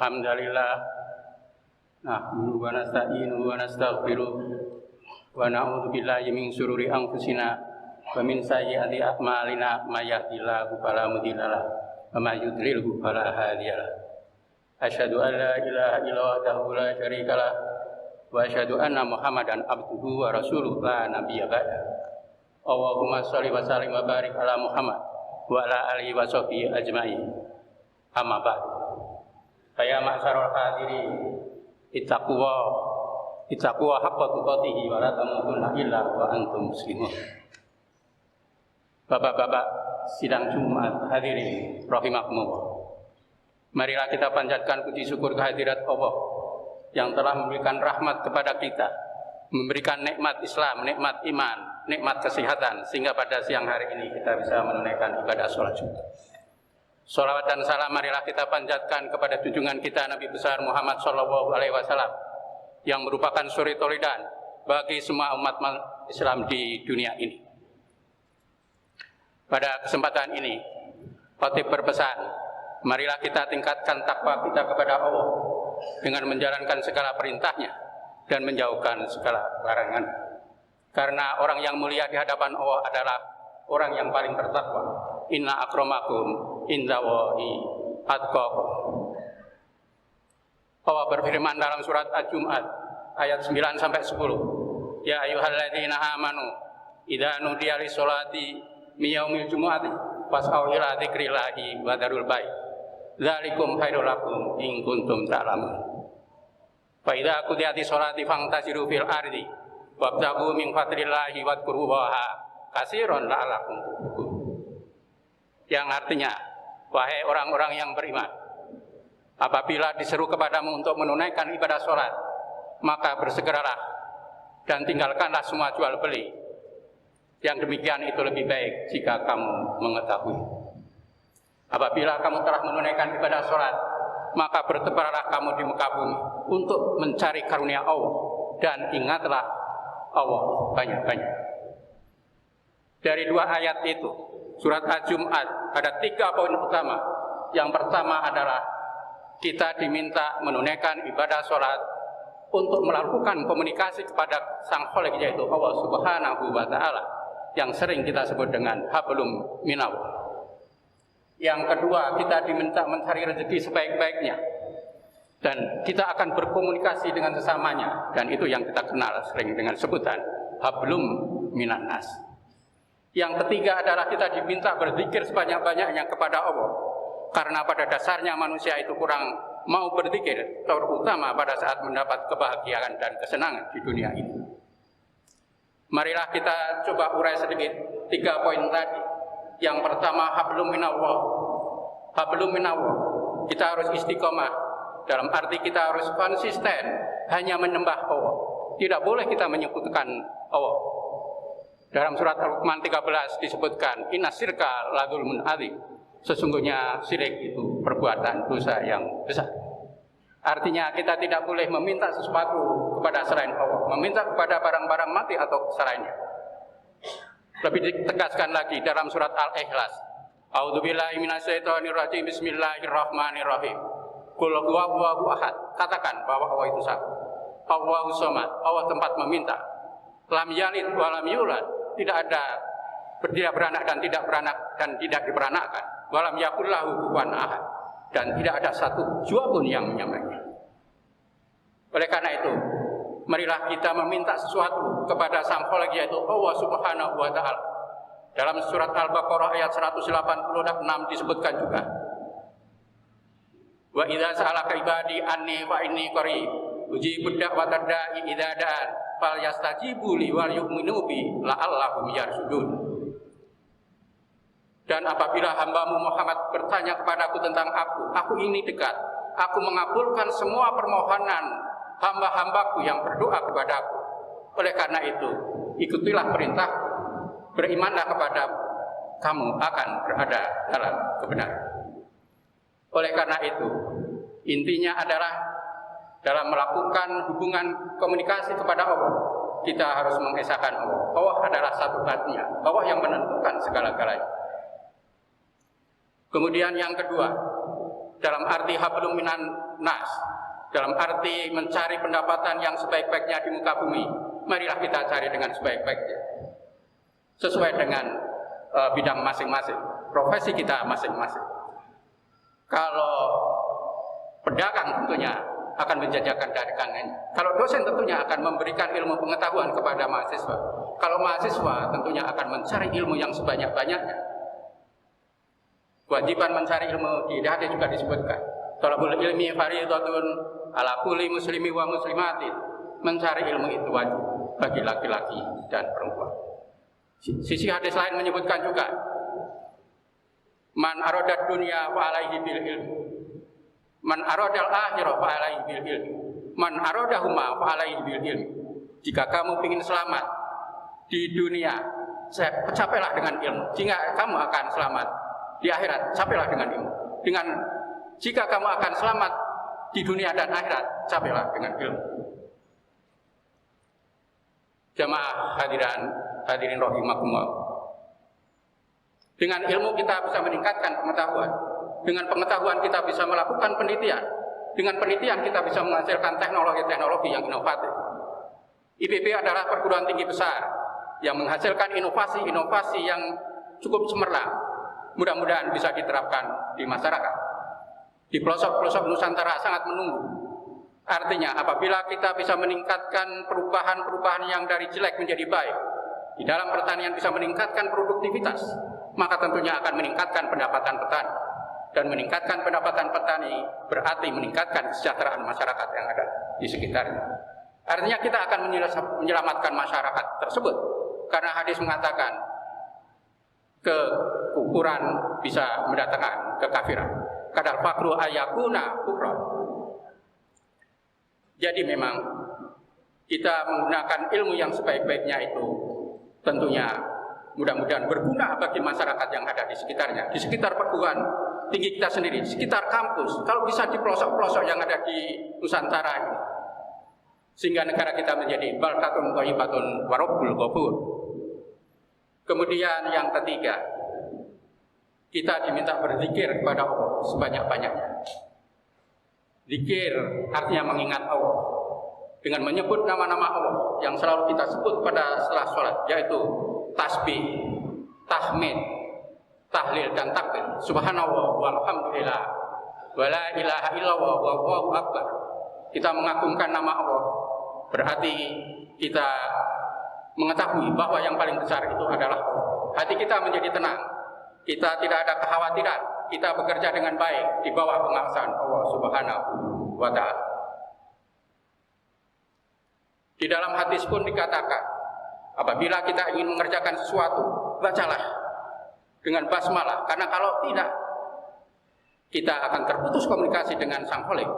Innal hamdalillah nahmaduhu wa nasta'inuhu wa nastaghfiruh wa na'udzu billahi min syururi anfusina wa min sayyiati a'malina may yahdihillahu fala mudilla lahu wa may yudlilhu fala hadiya lahu. Asyhadu an la ilaha illallah wahdahu la syarika lah wa asyhadu anna Muhammadan abduhu wa rasuluh la nabiyya ba'da. Allahumma shalli wa sallim wa barik ala Muhammad wa ala alihi wa sahbihi ajma'in. Amma ba'd. Ya ma'syarul hadirin, ittaqwa haqqa tuqatih wa la tamutunna illa wa antum muslimun. Bapak-bapak sidang Jumat hadirin rahimakumullah. Marilah kita panjatkan puji syukur kehadirat Allah yang telah memberikan rahmat kepada kita, memberikan nikmat Islam, nikmat iman, nikmat kesehatan, sehingga pada siang hari ini kita bisa menunaikan ibadah sholat Jumat. Sholawat dan salam marilah kita panjatkan kepada junjungan kita Nabi besar Muhammad SAW yang merupakan suri tauladan bagi semua umat Islam di dunia ini. Pada kesempatan ini, khatib berpesan, marilah kita tingkatkan takwa kita kepada Allah dengan menjalankan segala perintahnya dan menjauhkan segala larangan. Karena orang yang mulia di hadapan Allah adalah orang yang paling bertakwa. Inna akramakum indallahi atqakum. Allah berfirman dalam surat Al-Jum'at ayat 9 sampai 10. Ya ayyuhalladzina amanu idza nudiya lis-sholati min yaumil jumu'ati fas'au ila dzikrillahi wa dzarul bai'. Dzalikum khairul lakum in kuntum ta'lamun. Fa idza qudiyatis sholati fantasiru fil ardi wabtaghu min fadlillahi wadhkurullaha katsiran la'allakum tuflihun. Yang artinya, wahai orang-orang yang beriman, apabila diseru kepadamu untuk menunaikan ibadah sholat, maka bersegeralah dan tinggalkanlah semua jual beli. Yang demikian itu lebih baik jika kamu mengetahui. Apabila kamu telah menunaikan ibadah sholat, maka bertebaranlah kamu di muka bumi untuk mencari karunia Allah dan ingatlah Allah banyak-banyak. Dari dua ayat itu, surat Al-Jum'at ada 3 poin utama. Yang pertama adalah kita diminta menunaikan ibadah sholat untuk melakukan komunikasi kepada Sang Khalik, yaitu Allah Subhanahu wa Ta'ala, yang sering kita sebut dengan hablum minallah. Yang kedua, kita diminta mencari rezeki sebaik-baiknya dan kita akan berkomunikasi dengan sesamanya, dan itu yang kita kenal sering dengan sebutan hablum minannas. Yang ketiga adalah kita diminta berzikir sebanyak-banyaknya kepada Allah. Karena pada dasarnya manusia itu kurang mau berzikir, terutama pada saat mendapat kebahagiaan dan kesenangan di dunia ini. Marilah kita coba urai sedikit 3 poin tadi. Yang pertama, hablum minallah. Hablum minallah. Kita harus istiqomah. Dalam arti kita harus konsisten hanya menyembah Allah. Tidak boleh kita menyekutukan Allah. Dalam surat Al-Luqman 13 disebutkan, inna syirka la dzulmun adzim. Sesungguhnya syirik itu perbuatan dosa yang besar. Artinya kita tidak boleh meminta sesuatu kepada selain Allah, meminta kepada barang-barang mati atau selainnya. Lebih ditegaskan lagi dalam surat Al-Ikhlas. A'udzubillahi minasyaitonir rajim. Bismillahirrahmanirrahim. Qul huwallahu ahad. Katakan bahwa Allah itu satu. Allahus samad. Allah tempat meminta. Lam yalid wa lam yulad. Tidak beranak dan tidak diperanakkan. Walam yakul lahu kufuwan ahad, dan tidak ada satu jua pun yang menyamainya. Oleh karena itu, marilah kita meminta sesuatu kepada Sang Khalik, yaitu Allah Subhanahu wa Ta'ala. Dalam surat Al-Baqarah ayat 186 disebutkan juga, wa idza sa'alaka ibadi anni fa inni qarib ujibu da'watad da'i idza da'an fal yastajibu li wal yu'minu bi la'allahum yarshudun. Dan apabila hambamu Muhammad bertanya kepadaku tentang aku ini dekat. Aku mengabulkan semua permohonan hamba-hambaku yang berdoa kepadaku. Oleh karena itu, ikutilah perintah, berimanlah kepada kamu akan berada dalam kebenaran. Oleh karena itu, intinya adalah dalam melakukan hubungan komunikasi kepada Allah, kita harus mengesahkan Allah. Allah adalah satu-satunya, Allah yang menentukan segala-galanya. Kemudian yang kedua, dalam arti hablum minan nas, dalam arti mencari pendapatan yang sebaik-baiknya di muka bumi. Marilah kita cari dengan sebaik-baiknya, sesuai dengan bidang masing-masing, profesi kita masing-masing. Kalau pedagang tentunya akan menjajakan dagangannya. Kalau dosen tentunya akan memberikan ilmu pengetahuan kepada mahasiswa. Kalau mahasiswa tentunya akan mencari ilmu yang sebanyak-banyaknya. Kewajiban mencari ilmu di hadis juga disebutkan. Thalabul ilmi fardhatun ala kulli muslimi wa muslimatin. Mencari ilmu itu wajib bagi laki-laki dan perempuan. Sisi hadis lain menyebutkan juga, man aradad dunya fa alaihi bil ilmi. Man aradal akhirah fa alaihi bil ilmi. Man aradahuma fa alaihi bil ilmi. Jika kamu ingin selamat di dunia, capailah dengan ilmu. Jika kamu akan selamat di akhirat, capailah dengan ilmu. Jika kamu akan selamat di dunia dan akhirat, capailah dengan ilmu. Jamaah hadirin rahimakumullah. Dengan ilmu kita bisa meningkatkan pengetahuan. Dengan pengetahuan kita bisa melakukan penelitian. Dengan penelitian kita bisa menghasilkan teknologi-teknologi yang inovatif. IPB adalah perguruan tinggi besar yang menghasilkan inovasi-inovasi yang cukup cemerlang. Mudah-mudahan bisa diterapkan di masyarakat. Di pelosok-pelosok Nusantara sangat menunggu. Artinya apabila kita bisa meningkatkan perubahan-perubahan yang dari jelek menjadi baik, di dalam pertanian bisa meningkatkan produktivitas, maka tentunya akan meningkatkan pendapatan petani. Dan meningkatkan pendapatan petani berarti meningkatkan kesejahteraan masyarakat yang ada di sekitarnya. Artinya kita akan menyelamatkan masyarakat tersebut. Karena hadis mengatakan kekufuran bisa mendatangkan kekafiran. Kadal fakru ayakuna kufra. Jadi memang kita menggunakan ilmu yang sebaik-baiknya itu tentunya mudah-mudahan berguna bagi masyarakat yang ada di sekitarnya, di sekitar perguruan tinggi kita sendiri, di sekitar kampus, kalau bisa di pelosok-pelosok yang ada di Nusantara ini, sehingga negara kita menjadi baldatun thayyibatun wa rabbul ghafur. Kemudian yang ketiga, kita diminta berzikir kepada Allah sebanyak-banyaknya. Zikir artinya mengingat Allah dengan menyebut nama-nama Allah yang selalu kita sebut pada setelah sholat, yaitu tasbih, tahmid, tahlil dan takbir. Subhanallah walhamdulillah wala ilaha illallah wallahu akbar. Kita mengagungkan nama Allah berarti kita mengetahui bahwa yang paling besar itu adalah Allah. Hati kita menjadi tenang, kita tidak ada kekhawatiran, kita bekerja dengan baik di bawah pengawasan Allah Subhanahu wa ta'ala. Di dalam hadis pun dikatakan, apabila kita ingin mengerjakan sesuatu, bacalah dengan basmalah, karena kalau tidak, kita akan terputus komunikasi dengan Sang Khalik.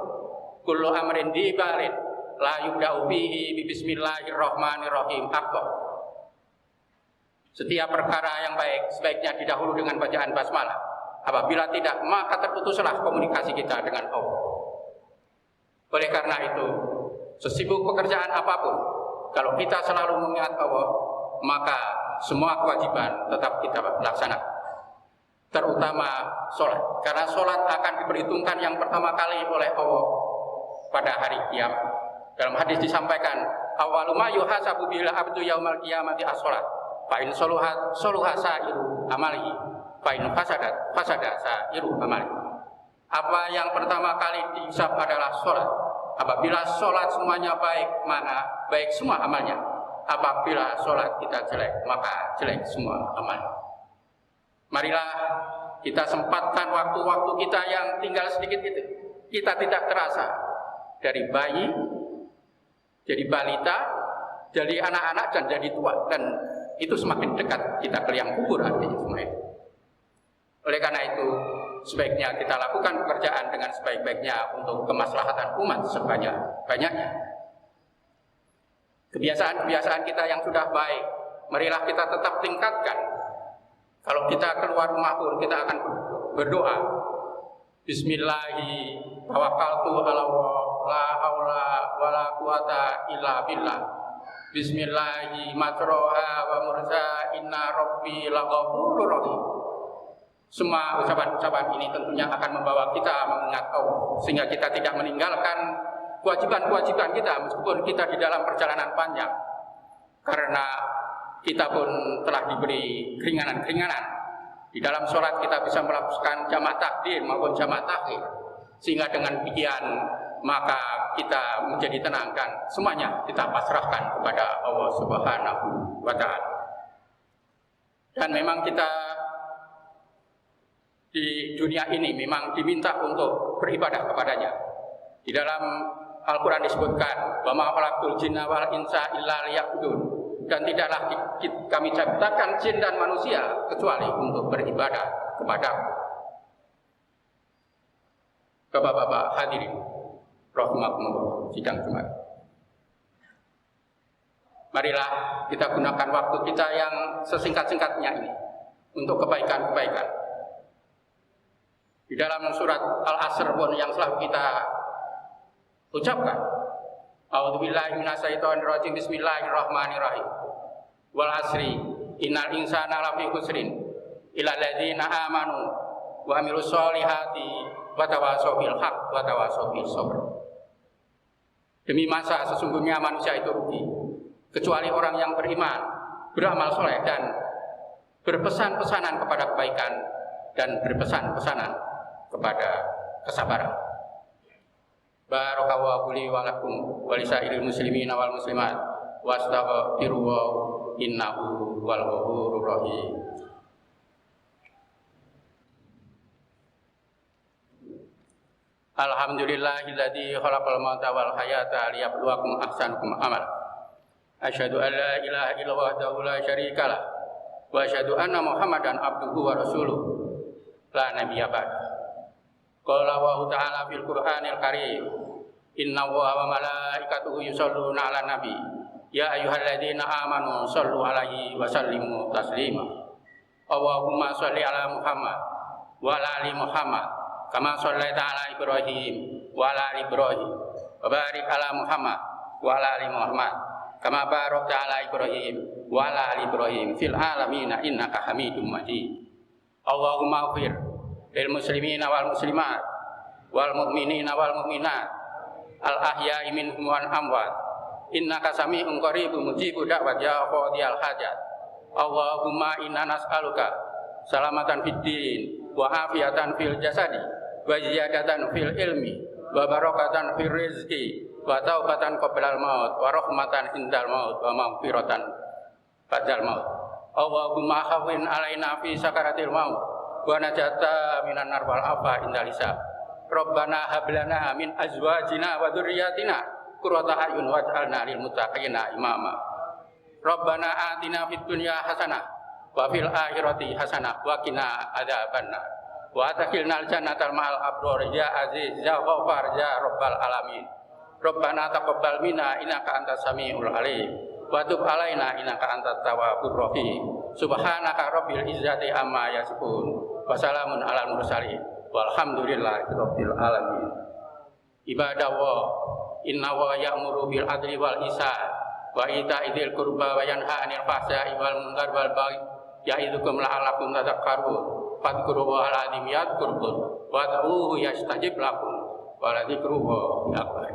Kullu amrin dibalin la yubda'u bihi bismillahirrahmanirrahim aqwa. Setiap perkara yang baik sebaiknya didahulu dengan bacaan basmalah. Apabila tidak, maka terputuslah komunikasi kita dengan Allah. Oleh karena itu, sesibuk pekerjaan apapun, kalau kita selalu mengingat Allah, maka semua kewajiban tetap kita laksanakan. Terutama sholat, karena sholat akan diperhitungkan yang pertama kali oleh Allah pada hari kiamat. Dalam hadis disampaikan, awwalu ma yuhasabu bil abdu yaumal qiyamati as-sholat. Fa in soluhat sa'iru amalihi, fa in fasada sa'iru amalihi. Apa yang pertama kali dihisab adalah sholat. Apabila sholat semuanya baik, maka baik semua amalnya. Apabila sholat kita jelek, maka jelek semua amalnya. Marilah kita sempatkan waktu-waktu kita yang tinggal sedikit itu. Kita tidak terasa dari bayi, jadi balita, jadi anak-anak dan jadi tua, dan itu semakin dekat kita ke liang kubur artinya semua itu. Oleh karena itu, sebaiknya kita lakukan pekerjaan dengan sebaik-baiknya untuk kemaslahatan umat sebanyak-banyaknya. Kebiasaan-kebiasaan kita yang sudah baik, marilah kita tetap tingkatkan. Kalau kita keluar rumah pun kita akan berdoa. Bismillahi tawakkaltu ala Allah la haula wala quwata illa billah. Bismillahi majroha wa mursa inna rabbi laghafurur rahim. Semua ucapan-ucapan ini tentunya akan membawa kita mengingat Allah, sehingga kita tidak meninggalkan kewajiban-kewajiban kita meskipun kita di dalam perjalanan panjang. Karena kita pun telah diberi keringanan-keringanan. Di dalam sholat kita bisa melakukan jamak takdim maupun jamak takhir, sehingga dengan demikian maka kita menjadi tenang dan semuanya kita pasrahkan kepada Allah Subhanahu wa Ta'ala. Dan memang kita di dunia ini memang diminta untuk beribadah kepadanya. Di dalam Al-Quran disebutkan, wa ma khalaqtul jinna wal insa illa liya'budun, dan tidaklah kami ciptakan jin dan manusia kecuali untuk beribadah kepada-Ku. Bapak-bapak hadirin rahimakumullah, sidang Jumat. Marilah kita gunakan waktu kita yang sesingkat-singkatnya ini untuk kebaikan-kebaikan. Di dalam surat Al-Asr pun yang selalu kita ucapkan, a'udzubillahi minasyaitonirrajim, bismillahirrahmanirrahim, wal asri innal insana lafi khusrin illa alladzina amanu wa amilus solihati wa tawassaw bil haqq wa tawassaw bis sabr. Demi masa sesungguhnya manusia itu rugi, kecuali orang yang beriman, beramal soleh, dan berpesan-pesanan kepada kebaikan dan berpesan-pesanan kepada kesabaran. Barakallahu li wa lakum wa lisairil muslimin wal muslimat wastaghfirullah innahu wal ghafurur rahim. Alhamdulillahilladzi khalaqal mauta wal hayata liyabluwakum ahsanukum amala. Asyhadu an la ilaha illallah wahdahu la syarikalah wa asyhadu anna Muhammadan abduhu wa rasuluh la nabiyya ba'da. Qala wa ta'ala fil Qur'anil Karim, inna wa malaikatahu yusholluna 'alan nabi ya ayyuhalladzina amanu shollu 'alaihi wa sallimu taslima. Allahumma sholli 'ala Muhammad wa 'ala ali Muhammad kama shallaita 'ala Ibrahim wa 'ala ali Ibrahim wa barik 'ala Muhammad wa 'ala ali Muhammad kama barakta 'ala Ibrahim wa 'ala ali Ibrahim fil alamin innaka Hamidum Majid. Allahumma ighfir lil muslimina wal muslimat wal mu'minina wal mu'minat al ahya'i minhum wal amwat innaka sami'un qaribun mujibud da'wat ya qadiyal hajat. Allahumma inna nas'aluka salamatan fid din wa afiatan fil jasadi wa ziyadatan fil ilmi wa barakatan fil rizqi wa taubatan qablal maut wa rahmatan indal maut wa maghfiratan ba'dal maut. Allahumma hawwin alaina fi sakaratil maut wa najata minan nar wal afa indal hisab. Rabbana hab lana min azwajina wa dzurriyyatina qurrata a'yun waj'alna lil muttaqina imama. Rabbana atina fid dunya hasanah wa fil akhirati hasanah wa qina adzabannar wa adkhilnal jannata ma'al abrar ya aziz ya ghafar ya rabbal alamin. Rabbana taqabbal minna innaka antas samiul alim wa tub alaina innaka antat tawwabur rahim. Subhanaka rabbil izzati amma yasifun wa salamun alal mursalin walhamdulillahi rabbil alamin. Ibadallah, inna wa ya'muru bil adli wal ihsan wa ita'i dzil qurba wa yanha 'anil fahsya'i wal munkar wal baghi ya'idukum la'allakum tadhakkarun. Fadhkurullaha al-'azim yadhkurkum wa ad'uuhu yastajib lakum wa la dzikrullahi akbar.